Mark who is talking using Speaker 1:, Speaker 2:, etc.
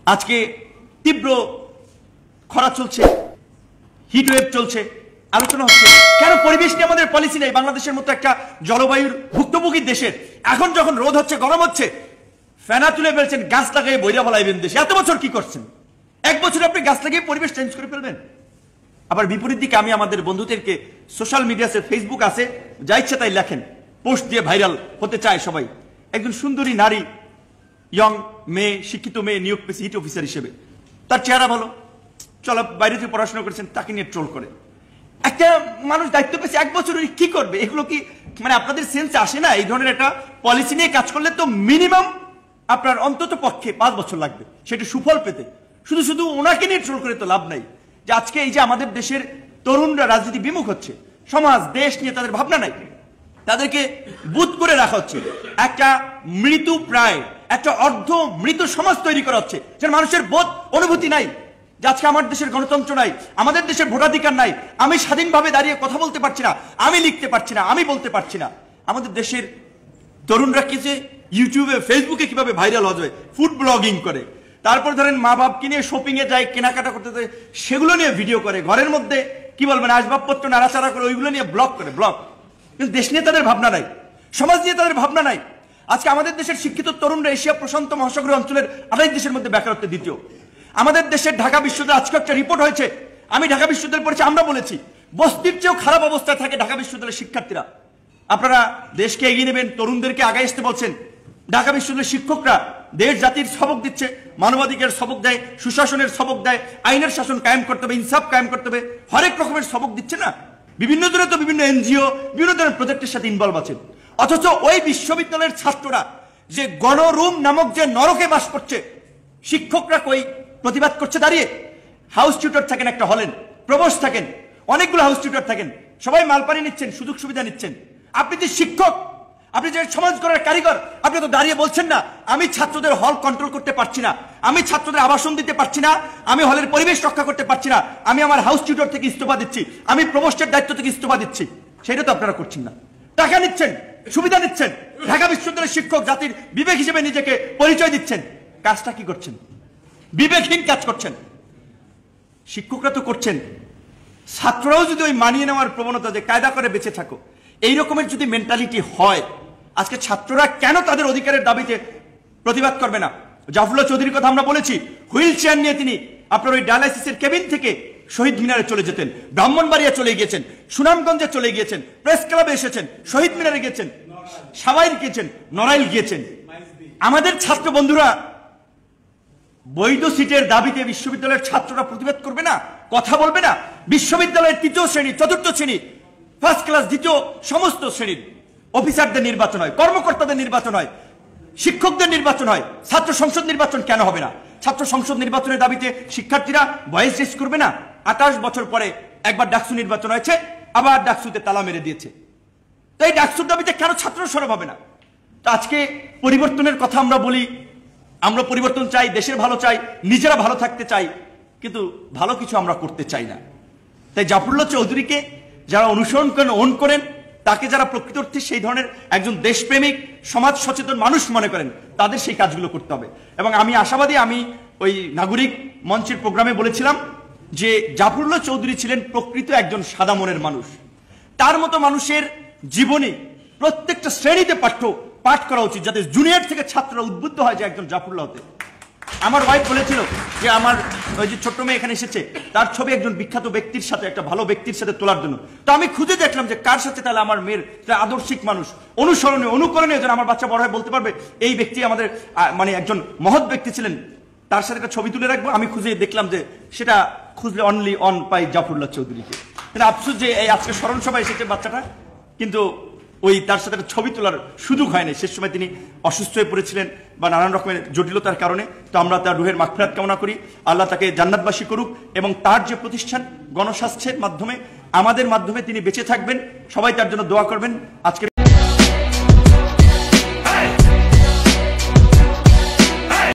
Speaker 1: আজকে তীব্র খরা চলছে, হিটওয়েভ চলছে, আলোচনা হচ্ছে কেন পরিবেশ নিয়ে আমাদের পলিসি নেই। বাংলাদেশের মতো একটা জলবায়ুর ভুক্তভোগী দেশের এখন যখন রোদ হচ্ছে, গরম হচ্ছে, ফেনা তুলে ফেলছেন, গাছ লাগাই বইরা ফেলাইবেন দেশে। এত বছর কি করছেন? এক বছর আপনি গাছ লাগিয়ে পরিবেশ চেঞ্জ করে ফেলবেন। আবার বিপরীত দিকে আমি আমাদের বন্ধুদেরকে সোশ্যাল মিডিয়াতে ফেসবুক আছে, যা ইচ্ছে তাই লেখেন, পোস্ট দিয়ে ভাইরাল হতে চায় সবাই। একজন সুন্দরী নারী, ইয়ং মেয়ে, শিক্ষিত মেয়ে নিয়োগ পেয়েছে হিট অফিসার হিসেবে, তার চেহারা ভালো, চলো বাইরে থেকে পড়াশোনা করেছেন, তাকে নিয়ে ট্রোল করে। একটা মানুষ দায়িত্ব পেয়েছে, এক বছর কি করবে? এগুলো কি মানে আপনাদের সেন্সে আসে না? এই ধরনের একটা পলিসি নিয়ে কাজ করলে তো মিনিমাম আপনার অন্তত পক্ষে 5 বছর লাগবে সেটা সুফল পেতে। শুধু শুধু ওনাকে নিয়ে ট্রোল করে তো লাভ নাই। যে আজকে এই যে আমাদের দেশের তরুণরা রাজনীতি বিমুখ হচ্ছে, সমাজ দেশ নিয়ে তাদের ভাবনা নাই, তাদেরকে বুথ করে রাখা হচ্ছে, একটা মৃত্যু প্রায় একটা অর্ধ মৃত সমাজ তৈরি করা হচ্ছে, যে মানুষের বোধ অনুভূতি নাই, যে আজকে আমার দেশের গণতন্ত্র নাই, আমাদের দেশের ভোটাধিকার নাই, আমি স্বাধীনভাবে দাঁড়িয়ে কথা বলতে পারছি না, আমি লিখতে পারছি না, আমি বলতে পারছি না। আমাদের দেশের তরুণরা কি যে ইউটিউবে ফেসবুকে কিভাবে ভাইরাল হয়ে যায়, ফুড ব্লগিং করে, তারপর ধরেন মা বাপকে নিয়ে শপিং এ যায়, কেনাকাটা করতে যায়, সেগুলো নিয়ে ভিডিও করে, ঘরের মধ্যে কি বলবেন আসবাবপত্র নাড়াচাড়া করে ওইগুলো নিয়ে ব্লগ করে, ব্লগ। কিন্তু দেশ নিয়ে তাদের ভাবনা নাই, সমাজ নিয়ে তাদের ভাবনা নাই। আজকে আমাদের দেশের শিক্ষিত তরুণরা এশিয়া প্রশান্ত মহাসাগরীয় অঞ্চলের 28 দেশের মধ্যে বেকারত্বের দ্বিতীয়। আমাদের দেশের ঢাকা বিশ্ববিদ্যালয় আজকে একটা রিপোর্ট হয়েছে, আমি ঢাকা বিশ্ববিদ্যালয় পড়েছি, আমরা বলেছি বস্তির চেয়েও খারাপ অবস্থায় থাকে ঢাকা বিশ্ববিদ্যালয়ের শিক্ষার্থীরা। আপনারা দেশকে এগিয়ে নেবেন, তরুণদেরকে আগে আসতে বলছেন, ঢাকা বিশ্ববিদ্যালয়ের শিক্ষকরা দেশ জাতির সবক দিচ্ছে, মানবাধিকারের সবক দেয়, সুশাসনের সবক দেয়, আইনের শাসন কায়েম করতে হবে, ইনসাফ কায়েম করতে হবে, হরেক রকমের সবক দিচ্ছে না? বিভিন্ন ধরনের তো বিভিন্ন এনজিও বিভিন্ন ধরনের প্রজেক্টের সাথে ইনভলভ আছে। অথচ ওই বিশ্ববিদ্যালয়ের ছাত্ররা যে গণরুম নামক যে নরকে বাস করছে, শিক্ষকরা কই প্রতিবাদ করছে দাঁড়িয়ে। হাউস টিউটর থাকেন একটা হলেন, প্রভোস্ট থাকেন, অনেকগুলো হাউস টিউটর থাকেন, সবাই মালপানি নিচ্ছেন, সুযোগ সুবিধা নিচ্ছেন। আপনি যে শিক্ষক, আপনি যে সমাজ গড়ার কারিগর, আপনি তো দাঁড়িয়ে বলছেন না আমি ছাত্রদের হল কন্ট্রোল করতে পারছি না, আমি ছাত্রদের আবাসন দিতে পারছি না, আমি হলের পরিবেশ রক্ষা করতে পারছি না, আমি আমার হাউস টিউটর থেকে ইস্তফা দিচ্ছি, আমি প্রভোস্টের দায়িত্ব থেকে ইস্তফা দিচ্ছি। সেটা তো আপনারা করছেন না। টাকা নিচ্ছেন, সুবিধা নিচ্ছেন, ঢাকা বিশ্ববিদ্যালয়ের শিক্ষক জাতির বিবেক হিসেবে নিজেকে পরিচয় দিচ্ছেন। কাজটা কি করছেন? বিবেকহীন কাজ করছেন। শিক্ষকরা তো করছেন, ছাত্ররাও যদি ওই মানিয়ে নেওয়ার প্রবণতা, যে কায়দা করে বেঁচে থাকো, এই রকমের যদি মেন্টালিটি হয়, আজকে ছাত্ররা কেন তাদের অধিকারের দাবিতে প্রতিবাদ করবে না? জাফরুল্লাহ চৌধুরীর কথা আমরা বলেছি, হুইল চেয়ার নিয়ে তিনি আপনার ওই ডায়ালাইসিসের কেবিন থেকে শহীদ মিনারে চলে যেতেন, ব্রাহ্মণবাড়িয়া চলে গিয়েছেন, সুনামগঞ্জে চলে গিয়েছেন, প্রেস ক্লাবে এসেছেন, শহীদ মিনারে গিয়েছেন, সাভাইল গিয়েছেন, নড়াইল গিয়েছেন। আমাদের ছাত্র বন্ধুরা বৈধ সিটের দাবিতে বিশ্ববিদ্যালয়ের ছাত্ররা প্রতিবাদ করবে না, কথা বলবে না? বিশ্ববিদ্যালয়ের 3য় শ্রেণী, 4র্থ শ্রেণী, ফার্স্ট ক্লাস, 2য় সমস্ত শ্রেণীর অফিসারদের নির্বাচন হয়, কর্মকর্তাদের নির্বাচন হয়, শিক্ষকদের নির্বাচন হয়, ছাত্র সংসদ নির্বাচন কেন হবে না? ছাত্র সংসদ নির্বাচনের দাবিতে শিক্ষার্থীরা ভয়েস রেজ করবে না? 28 বছর পরে একবার ডাকসু নির্বাচন হয়েছে, আবার ডাকসুতে তালা মেরে দিয়েছে। তো এই ডাকসুর দাবিতে কেন ছাত্র সরব হবে না? তো আজকে পরিবর্তনের কথা আমরা বলি, আমরা পরিবর্তন চাই, দেশের ভালো চাই, নিজেরা ভালো থাকতে চাই, কিন্তু ভালো কিছু আমরা করতে চাই না। তাই জাফরুল্লাহ চৌধুরীকে যারা অনুসরণ করেন, ওন করেন, তাকে যারা প্রকৃত অর্থে সেই ধরনের একজন দেশপ্রেমিক সমাজ সচেতন মানুষ মনে করেন, তাদের সেই কাজগুলো করতে হবে। এবং আমি আশাবাদী, আমি ওই নাগরিক মঞ্চের প্রোগ্রামে বলেছিলাম যে জাফরুল্লাহ চৌধুরী ছিলেন প্রকৃত একজন সাদা মনের মানুষ। তার মতো মানুষের জীবনী প্রত্যেকটা শ্রেণীতে পাঠ করা উচিত, যাতে জুনিয়র থেকে ছাত্ররা উদ্বুদ্ধ হয় যে একজন জাফরুল্লাহ হতে। আমার ওয়াইফ বলেছিল যে আমার ওই যে ছোট্ট মেয়ে এখানে এসেছে, তার ছবি একজন বিখ্যাত ব্যক্তির সাথে, একটা ভালো ব্যক্তির সাথে তোলার জন্য। তো আমি খুঁজে দেখলাম যে কার সাথে তাহলে আমার মেয়ের আদর্শিক মানুষ, অনুসরণীয়, অনুকরণীয়, যেন আমার বাচ্চা বড় হয়ে বলতে পারবে এই ব্যক্তি আমাদের মানে একজন মহৎ ব্যক্তি ছিলেন, তার সাথে একটা ছবি তুলে রাখবো। আমি খুঁজে দেখলাম যে সেটা খুঁজলে অনলি অন পাই জাফরুল্লাহ চৌধুরীকে। কিন্তু আফসোস যে এই আজকে স্মরণ সভায় এসেছে বাচ্চাটা, কিন্তু ওই তার সাথে ছবি তোলার সুযোগ হয়নি। শেষ সময় তিনি অসুস্থ হয়ে পড়েছিলেন বা নানান রকমের জটিলতার কারণে। তো আমরা তার রুহের মাগফিরাত কামনা করি, আল্লাহ তাকে জান্নাতবাসী করুক, এবং তার যে প্রতিষ্ঠান গণস্বাস্থ্যের মাধ্যমে, আমাদের মাধ্যমে তিনি বেঁচে থাকবেন, সবাই তার জন্য দোয়া করবেন। আজকে